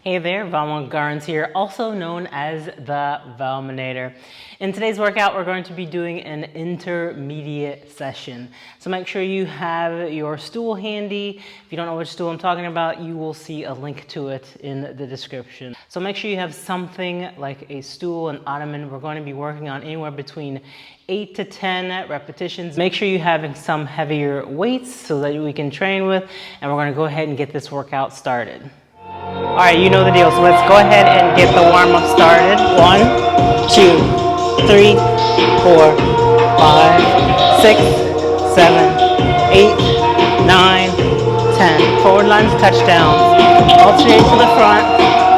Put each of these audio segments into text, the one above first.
Hey there, Bonkers here, also known as the Velmanator. In today's workout, we're going to be doing an intermediate session. So make sure you have your stool handy. If you don't know which stool I'm talking about, you will see a link to it in the description. So make sure you have something like a stool, an ottoman. We're going to be working on anywhere between 8 to 10 repetitions. Make sure you're having some heavier weights so that we can train with, and we're going to go ahead and get this workout started. All right, you know the deal, so let's go ahead and get the warm-up started. 1, 2, 3, 4, 5, 6, 7, 8, 9, 10. Forward lunge, touchdowns. Alternate to the front.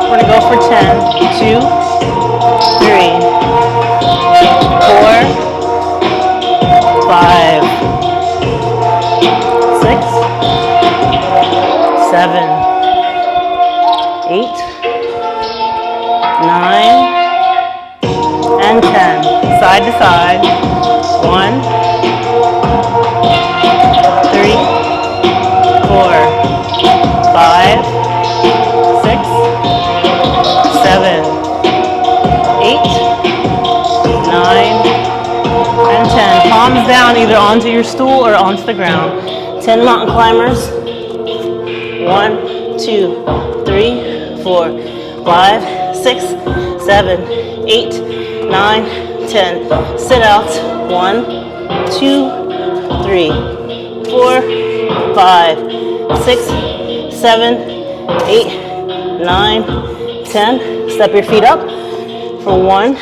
We're gonna go for 10. 2, 3, 4, 5, 6, 7, 8, 9, and 10. Side to side. 1, 3, 4, 5, 6, 7, 8, 9, and 10. Palms down either onto your stool or onto the ground. 10 mountain climbers. 1, 2, 3, 4, 5, 6, 7, 8, 9, 10. Sit outs. 1, 2, 3, 4, 5, 6, 7, 8, 9, 10. Step your feet up for 1.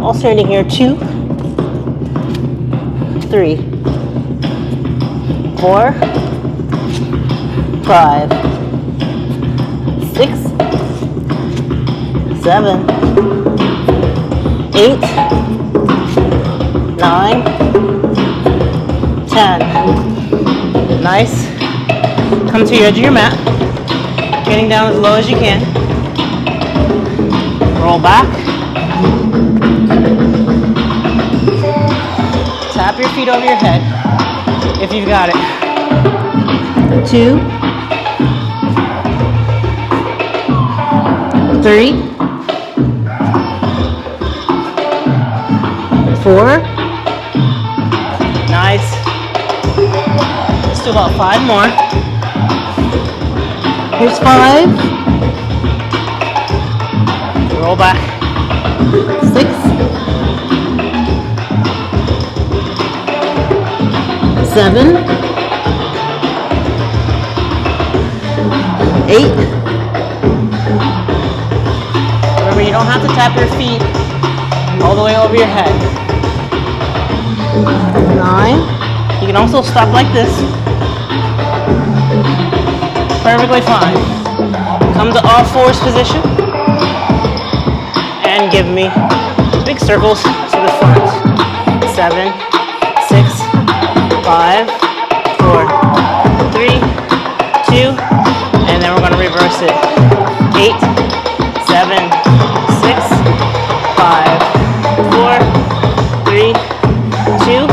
Alternating here. 2, 3, 4, 5, 6, 7, 8, 9, 10. Nice. Come to your edge of your mat. Getting down as low as you can. Roll back. Tap your feet over your head if you've got it. 2, 3, 4. Nice. Let's do about 5 more. Here's 5. Roll back. 6, 7, 8. Remember, you don't have to tap your feet all the way over your head. 9. You can also stop like this. Perfectly fine. Come to all fours position. And give me big circles to the front. 7, 6, 5, 4, 3, 2, and then we're going to reverse it. 8, 7, 6, 5, 4, 3, 2,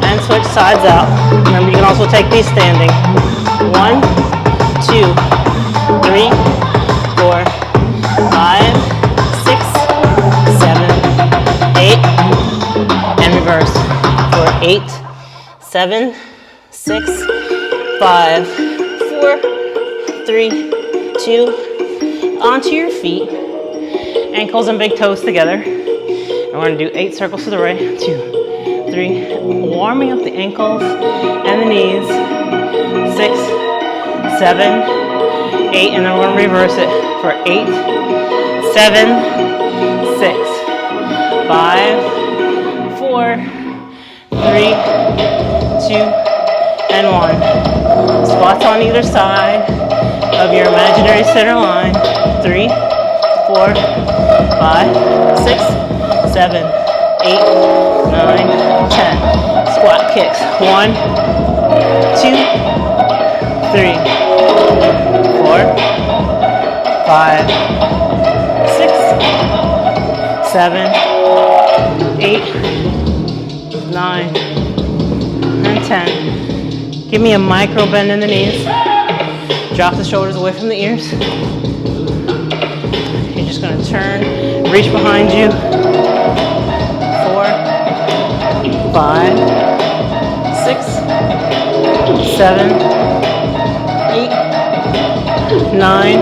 and switch sides out. Remember, you can also take these standing. 1, 2, 3, 4, 5, 6, 7, 8, and reverse. For 8, 7, 6, 5, 4, 3, 2, onto your feet. Ankles and big toes together. And we're going to do 8 circles to the right. 2, 3. Warming up the ankles and the knees. 6, 7, 8. And then we're going to reverse it for 8, 7, 6, 5, 4, 3, 2, and 1. Squats on either side of your imaginary center line. 3, 4, 5, 6, 7, 8, 9, 10. Squat kicks. 1, 2, 3, 4, 5, 6, 7, 8, 9, and 10. Give me a micro bend in the knees. Drop the shoulders away from the ears. reach behind you. 4, 5, 6, 7, 8, 9.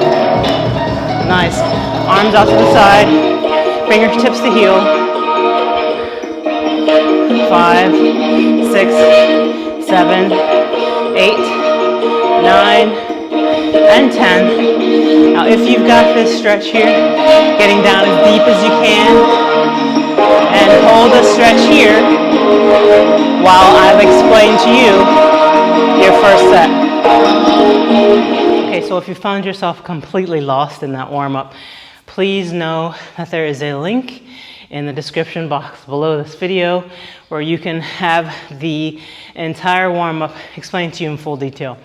Nice. Arms out to the side. Fingertips to heel. 5, 6, 7, 8, 9, and 10. Now if you've got this stretch here, getting down as deep as you can, and hold the stretch here while I've explained to you your first set. Okay, so if you found yourself completely lost in that warm-up, please know that there is a link in the description box below this video where you can have the entire warm-up explained to you in full detail.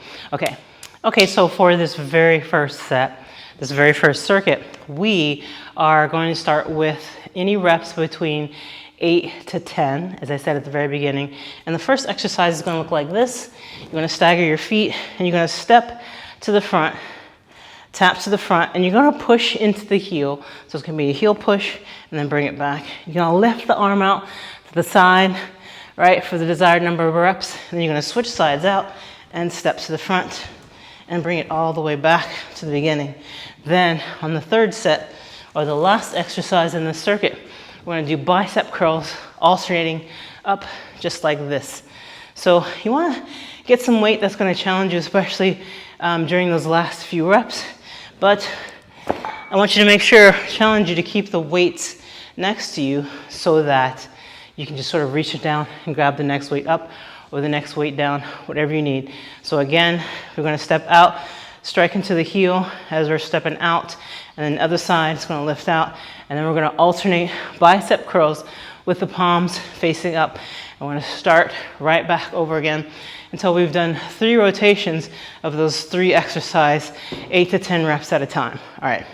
Okay, so for this very first set, this very first circuit, we are going to start with any reps between 8 to 10, as I said at the very beginning. And the first exercise is going to look like this. You're going to stagger your feet, and you're going to step to the front, tap to the front, and you're going to push into the heel. So it's going to be a heel push, and then bring it back. You're going to lift the arm out to the side, right, for the desired number of reps. And then you're going to switch sides out and step to the front and bring it all the way back to the beginning. Then on the third set, or the last exercise in this circuit, we're going to do bicep curls alternating up just like this. So you want to get some weight that's going to challenge you, especially during those last few reps. But I want you to make sure, challenge you to keep the weights next to you so that you can just sort of reach it down and grab the next weight up or the next weight down, whatever you need. So again, we're going to step out, strike into the heel as we're stepping out, and then the other side is going to lift out, and then we're going to alternate bicep curls with the palms facing up. And we're going to start right back over again until we've done 3 rotations of those 3 exercises, 8 to 10 reps at a time. All right,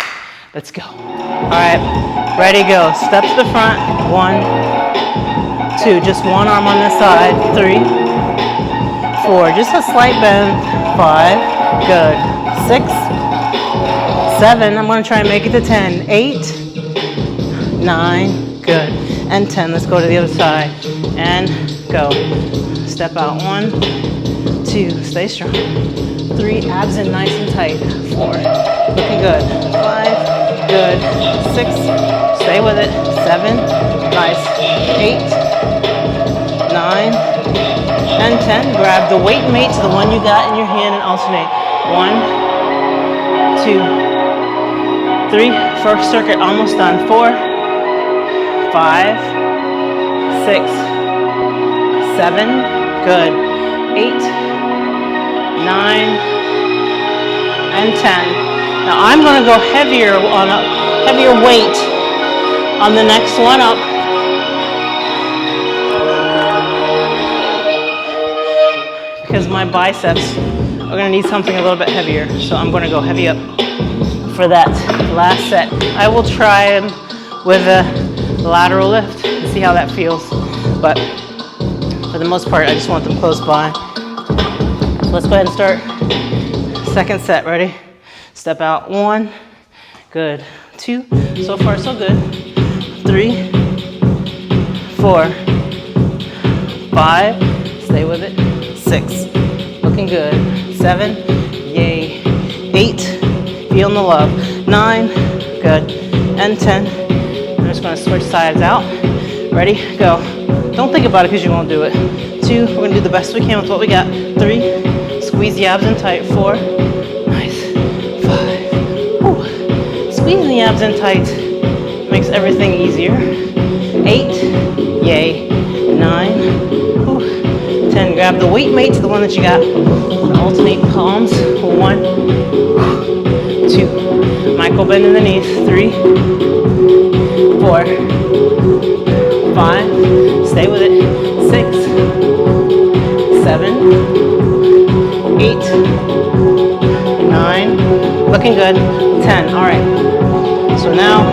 let's go. All right, ready, go. Step to the front, 1, 2, just one arm on this side, 3, 4, just a slight bend, 5, good, 6, 7, I'm going to try and make it to 10, 8, 9, good, and 10. Let's go to the other side, and go. Step out, 1, 2, stay strong, 3, abs in nice and tight, 4, looking good, 5, good, 6, stay with it, 7, nice, 8, 9, and 10. Grab the weight mate to the one you got in your hand and alternate. 1, 2, 3. First circuit almost done. 4, 5, 6, 7. Good. 8, 9, and 10. Now I'm going to go heavier on a heavier weight on the next one up. Because my biceps are going to need something a little bit heavier. So I'm going to go heavy up for that last set. I will try them with a lateral lift and see how that feels. But for the most part, I just want them close by. So let's go ahead and start. Second set, ready? Step out, 1, good, 2, so far so good, 3, 4, 5, stay with it, 6, looking good, 7, yay, 8, feeling the love, 9, good, and 10. I'm just going to switch sides out. Ready, go. Don't think about it because you won't do it. 2, we're going to do the best we can with what we got. 3, squeeze the abs in tight. 4, nice, 5, woo. Squeezing the abs in tight makes everything easier. 8, yay, 9, woo. 10, grab the weight mate to the one that you got. Alternate palms. 1, 2, micro bend in the knees. 3, 4, 5, stay with it. 6, 7, 8, 9, looking good. 10, all right. So now,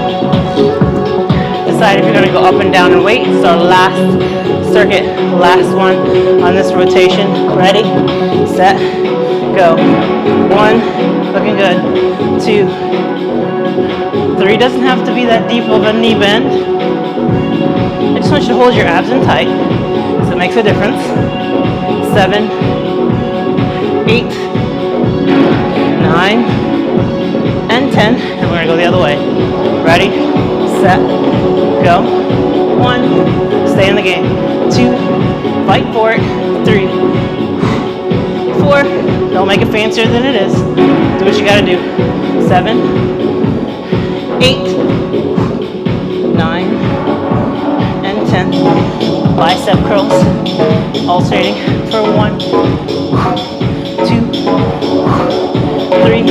decide if you're gonna go up and down in weight. It's our last circuit, last one on this rotation. Ready, set, go. 1, looking good. 2, 3, 3 doesn't have to be that deep of a knee bend. I just want you to hold your abs in tight, so it makes a difference. 7, 8, 9, and 10. And we're gonna go the other way. Ready, set, go. 1, stay in the game. 2, fight for it. 3, 4, don't make it fancier than it is. Do what you gotta do. 7, 8, 9, and 10. Bicep curls, alternating for 1, 2, 3,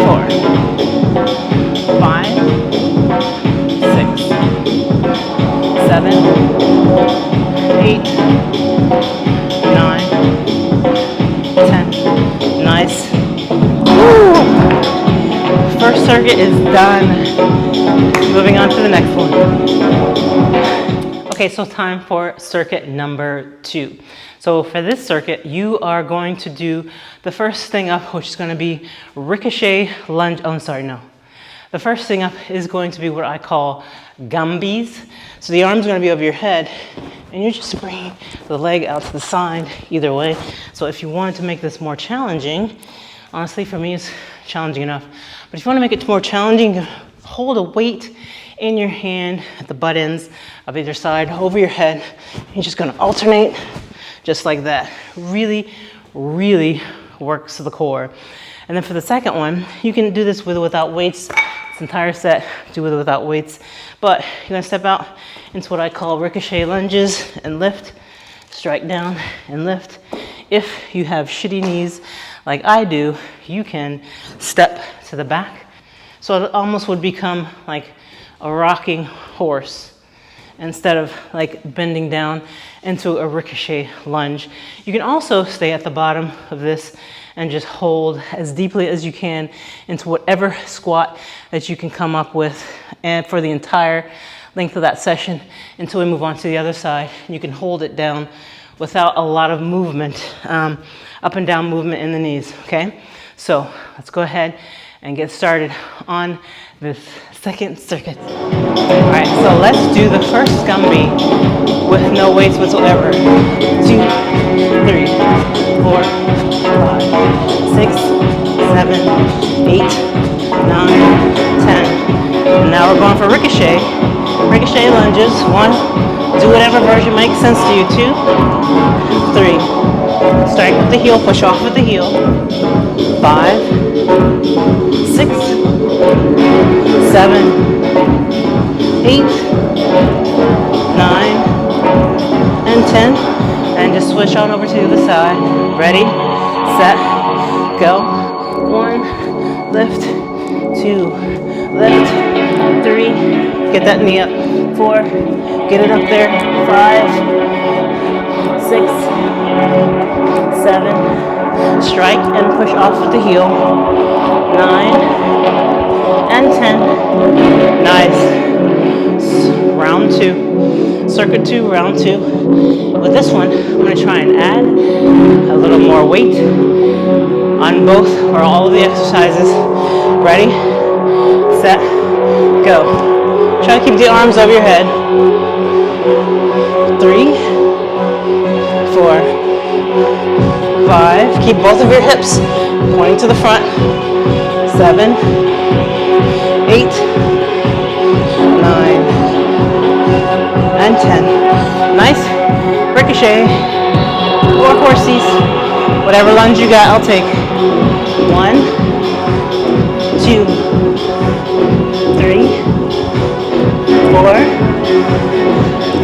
4, 5, 6, 7, 8, 9, 10. Nice. Woo! First circuit is done. Moving on to the next one. Okay, so time for circuit number 2. So for this circuit, you are going to do the first thing up, which is going to be ricochet lunge. Oh, I'm sorry, no. The first thing up is going to be what I call Gumbies. So the arm's going to be over your head, and you're just bringing the leg out to the side either way. So if you wanted to make this more challenging, honestly, for me, it's challenging enough. But if you want to make it more challenging, you can hold a weight in your hand at the butt ends of either side over your head. You're just going to alternate just like that. Really, really works the core. And then for the second one, you can do this with or without weights. This entire set, do with or without weights. But you're going to step out into what I call ricochet lunges and lift, strike down and lift. If you have shitty knees like I do, you can step to the back. So it almost would become like a rocking horse instead of like bending down into a ricochet lunge. You can also stay at the bottom of this and just hold as deeply as you can into whatever squat that you can come up with, and for the entire length of that session until we move on to the other side. You can hold it down without a lot of movement, up and down movement in the knees, okay? So let's go ahead and get started on this second circuit. All right, so let's do the first Gumby with no weights whatsoever. 2, 3, 4, 5, 6, 7, 8, 9, 10. And now we're going for ricochet. Ricochet lunges. 1, do whatever version makes sense to you. 2, 3, strike with the heel, push off with the heel. 5, 6, 7, 8, 9, and 10. And just switch on over to the other side. Ready, set, go. 1, lift, 2, lift, 3, get that knee up. 4, get it up there. 5, 6, 7, strike and push off with the heel. 9, and 10. Nice. Round 2. Circuit 2, round 2. With this one, I'm going to try and add a little more weight on both or all of the exercises. Ready, set, go. Try to keep the arms over your head. 3, 4, 5. Keep both of your hips pointing to the front. 7, 8, 9, and 10. Nice. Ricochet or horsies. Whatever lunge you got, I'll take. 1, 2, 3, 4,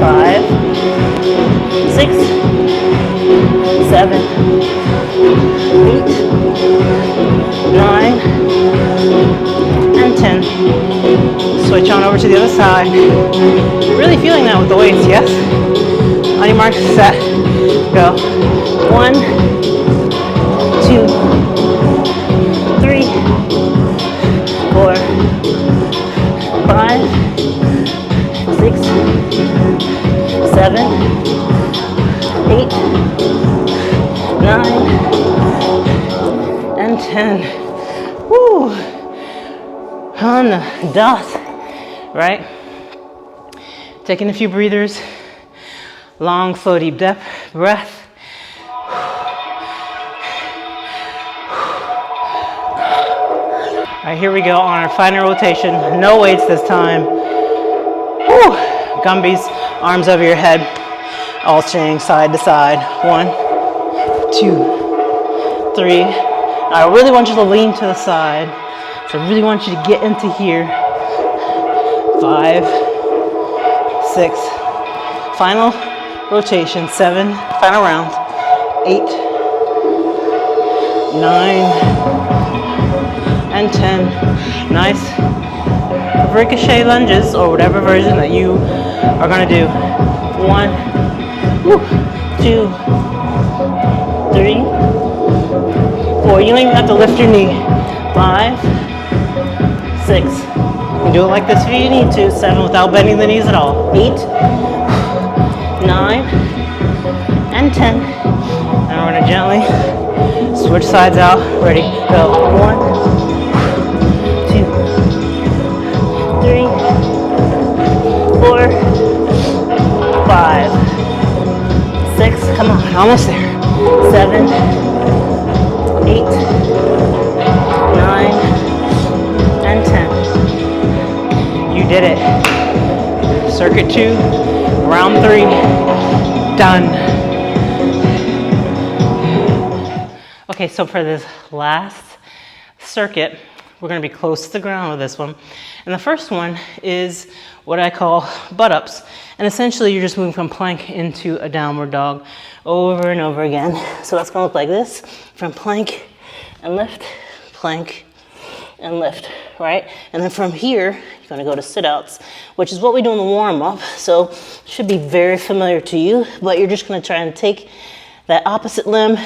5, 6, 7, 8, 9, and 10. Switch on over to the other side. Really feeling that with the weights, yes? On your marks, set, go. 1, 2, 3, 4, 5, 6, 7, 8, 9, and 10. Woo! on the dot, right? Taking a few breathers, long, slow, deep depth breath. All right, here we go on our final rotation. No weights this time. Woo. Gumby's, arms over your head, alternating side to side. 1, 2, 3. I really want you to lean to the side. So I really want you to get into here. 5, 6. Final rotation. 7. Final round. 8, 9, and 10. Nice ricochet lunges or whatever version that you are going to do. 1, 2, 3, 4. You don't even have to lift your knee. 5, 6. You can do it like this if you need to. 7 without bending the knees at all. 8, 9, and 10. And we're going to gently switch sides out. Ready? Go. 1, 3, 4, 5, 6. Come on, almost there. 7, 8, 9, and 10. You did it. Circuit 2, round 3, done. Okay, so for this last circuit, we're going to be close to the ground with this one. And the first one is what I call butt-ups. And essentially, you're just moving from plank into a downward dog over and over again. So that's going to look like this. From plank and lift, plank and lift, right? And then from here, you're going to go to sit-outs, which is what we do in the warm-up. So it should be very familiar to you, but you're just going to try and take that opposite limb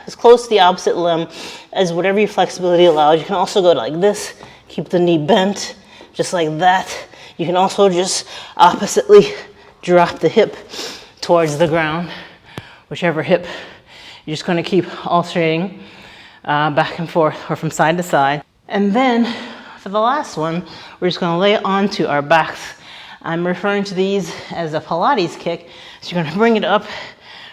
as close to the opposite limb as whatever your flexibility allows. You can also go like this, keep the knee bent, just like that. You can also just oppositely drop the hip towards the ground, whichever hip. You're just gonna keep alternating back and forth or from side to side. And then for the last one, we're just gonna lay it onto our backs. I'm referring to these as a Pilates kick. So you're gonna bring it up.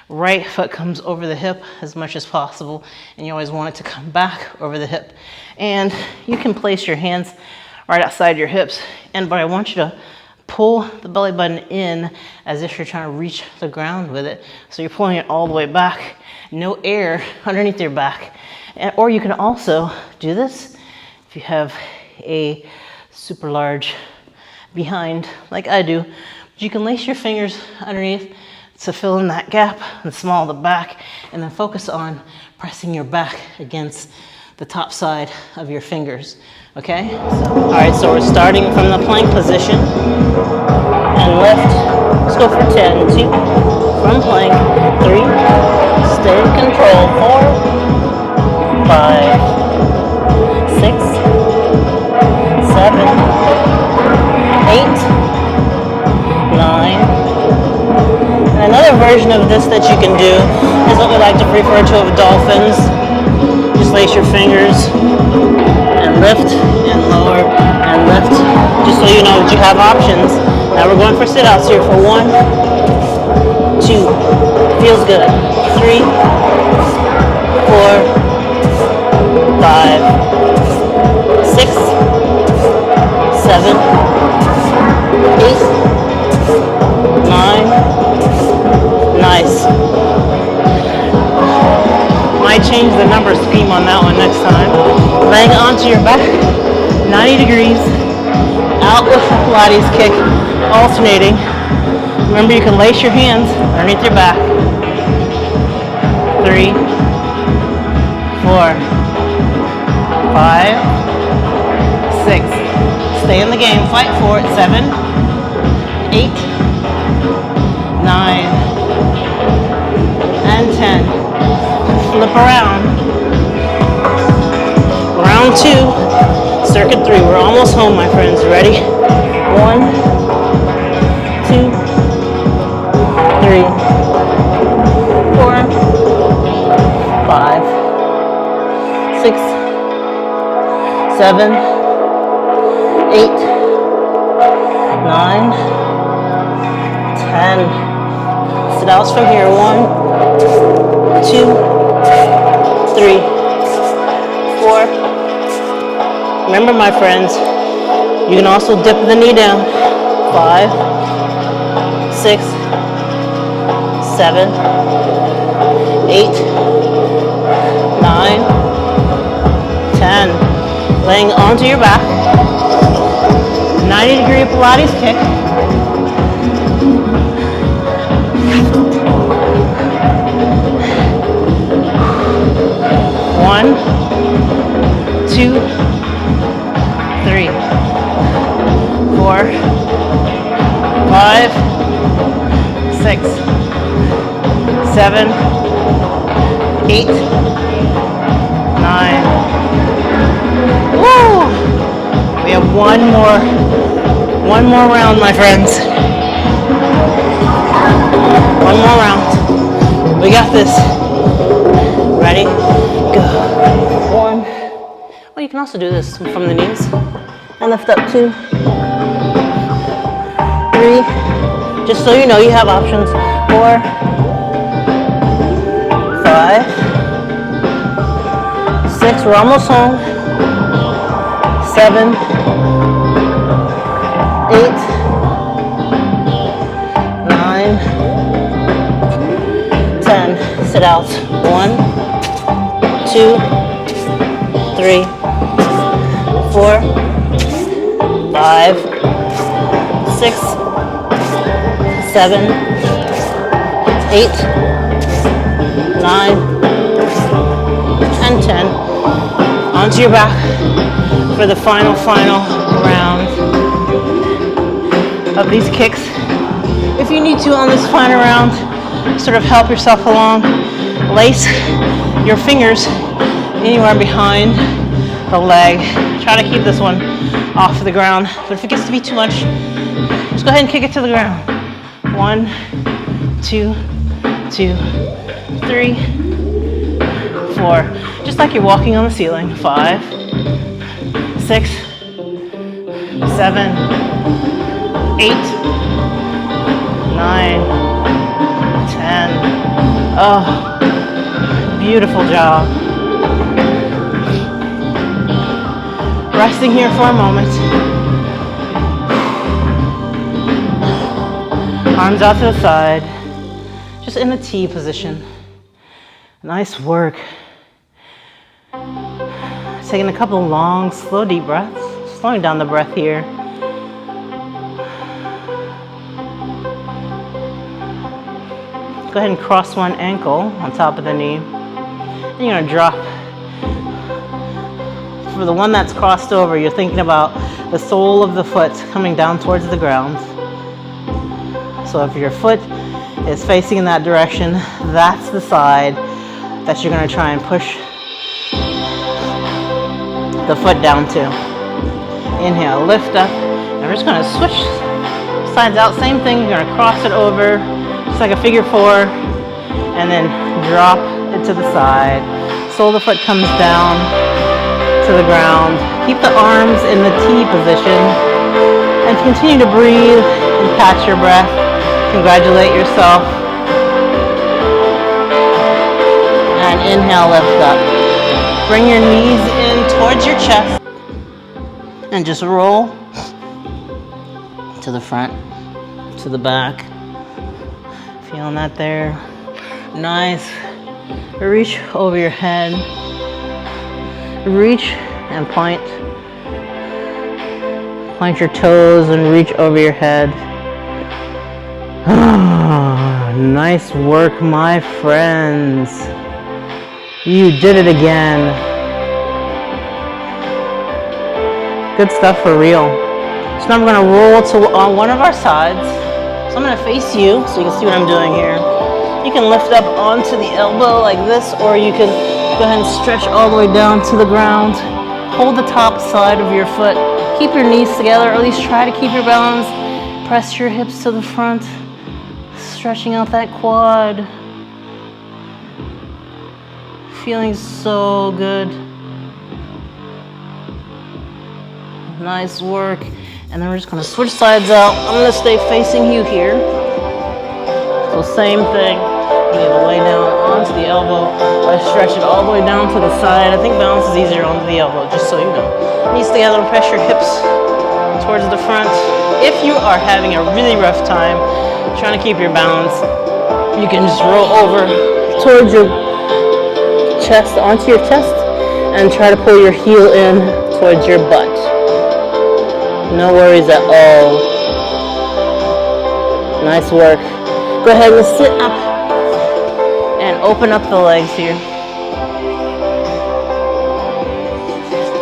Right foot comes over the hip as much as possible, and you always want it to come back over the hip. And you can place your hands right outside your hips, but I want you to pull the belly button in as if you're trying to reach the ground with it. So you're pulling it all the way back, no air underneath your back. Or you can also do this if you have a super large behind like I do. But you can lace your fingers underneath to fill in that gap and small the back, and then focus on pressing your back against the top side of your fingers, okay? All right, so we're starting from the plank position and lift. Let's go for 10, 2, from plank, 3, stay in control, 4, 5, 6, 7, 8, 9, another version of this that you can do is what we like to refer to as dolphins. Just lace your fingers and lift and lower and lift, just so you know that you have options. Now we're going for sit-outs here for 1, 2, feels good, 3, 4, 5, 6, 7, 8, 9. Nice. Might change the number scheme on that one next time. Laying onto your back, 90 degrees, out with the Pilates kick, alternating. Remember, you can lace your hands underneath your back. 3, 4, 5, 6. Stay in the game, fight for it. 7, 8, 9, and 10. Flip around. Round 2, circuit 3. We're almost home, my friends. Ready? 1, 2, 3, 4, 5, 6, 7, 8, 9, 10. Sit outs from here. 1, 2, 3, 4. Remember, my friends, you can also dip the knee down. 5, 6, 7, 8, 9, 10. Laying onto your back. 90-degree Pilates kick. One, 2, 3, 4, 5, 6, 7, 8, 9. Woo! We have one more round, my friends. One more round. We got this. Ready? Go. 1. Well, you can also do this from the knees. And lift up 2. 3. Just so you know, you have options. 4. 5. 6. We're almost home. 7. 8. 9. 10. Sit out. 1, 2, 3, 4, 5, 6, 7, 8, 9, and 10. Onto your back for the final round of these kicks. If you need to on this final round, sort of help yourself along. Lace your fingers anywhere behind the leg. Try to keep this one off the ground, but if it gets to be too much, just go ahead and kick it to the ground. 1, 2, 2, 3, 4. Just like you're walking on the ceiling. 5, 6, 7, 8, 9, 10. Oh, beautiful job. Resting here for a moment. Arms out to the side. Just in a T position. Nice work. Taking a couple long, slow, deep breaths. Slowing down the breath here. Go ahead and cross one ankle on top of the knee. And you're gonna drop. For the one that's crossed over, you're thinking about the sole of the foot coming down towards the ground. So if your foot is facing in that direction, that's the side that you're gonna try and push the foot down to. Inhale, lift up. And we're just gonna switch sides out. Same thing, you're gonna cross it over, just like a figure 4, and then drop it to the side. Sole of the foot comes down to the ground. Keep the arms in the T position and continue to breathe and catch your breath. Congratulate yourself. And inhale, lift up. Bring your knees in towards your chest and just roll to the front, to the back. Feeling that there. Nice. Reach over your head. Reach and point. Point your toes and reach over your head. Nice work, my friends. You did it again. Good stuff for real. So now we're gonna roll to on one of our sides. So I'm gonna face you so you can see what I'm doing here. You can lift up onto the elbow like this, or you can go ahead and stretch all the way down to the ground. Hold the top side of your foot. Keep your knees together, or at least try to keep your balance. Press your hips to the front, stretching out that quad. Feeling so good. Nice work. And then we're just gonna switch sides out. I'm gonna stay facing you here. So same thing. You need to lay down onto the elbow. I stretch it all the way down to the side. I think balance is easier onto the elbow, just so you know. Knees together and press your hips towards the front. If you are having a really rough time trying to keep your balance, you can just roll over towards your chest, onto your chest, and try to pull your heel in towards your butt. No worries at all. Nice work. Go ahead and sit up and open up the legs here.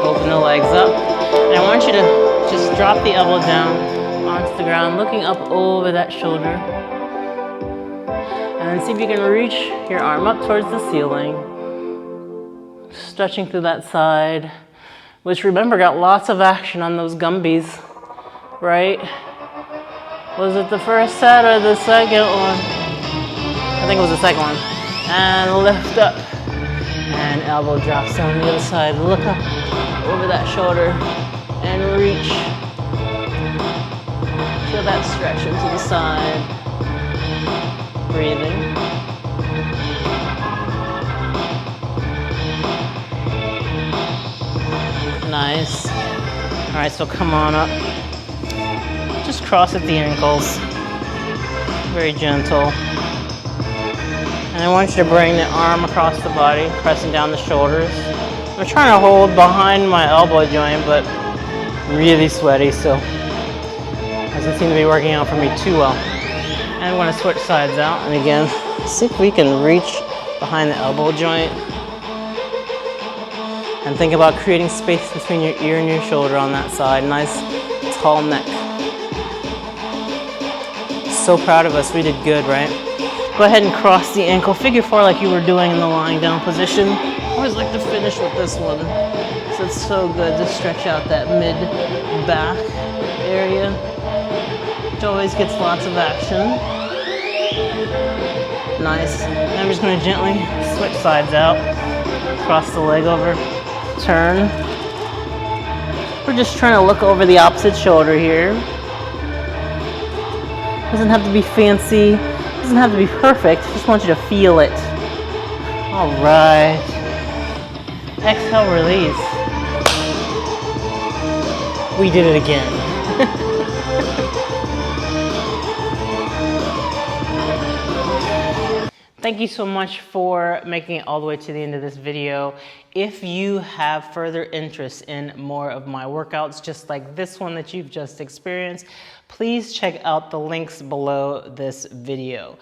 Open the legs up. And I want you to just drop the elbow down onto the ground, looking up over that shoulder. And then see if you can reach your arm up towards the ceiling. Stretching through that side, which remember got lots of action on those Gumbies, right? Was it the first set or the second one? I think it was the second one. And lift up. And elbow drops down the other side. Look up over that shoulder and reach. Feel that stretch into the side. Breathing. Nice. All right, so come on up. Just cross at the ankles. Very gentle. And I want you to bring the arm across the body, pressing down the shoulders. I'm trying to hold behind my elbow joint, but really sweaty, so doesn't seem to be working out for me too well. And I'm going to switch sides out, and again, see if we can reach behind the elbow joint. And think about creating space between your ear and your shoulder on that side. Nice, tall neck. So proud of us. We did good, right? Go ahead and cross the ankle. Figure four like you were doing in the lying down position. I always like to finish with this one. So it's so good to stretch out that mid-back area, which always gets lots of action. Nice. And I'm just going to gently switch sides out. Cross the leg over. Turn. We're just trying to look over the opposite shoulder here. Doesn't have to be fancy, doesn't have to be perfect, just want you to feel it. All right. Exhale, release. We did it again. Thank you so much for making it all the way to the end of this video. If you have further interest in more of my workouts, just like this one that you've just experienced, please check out the links below this video.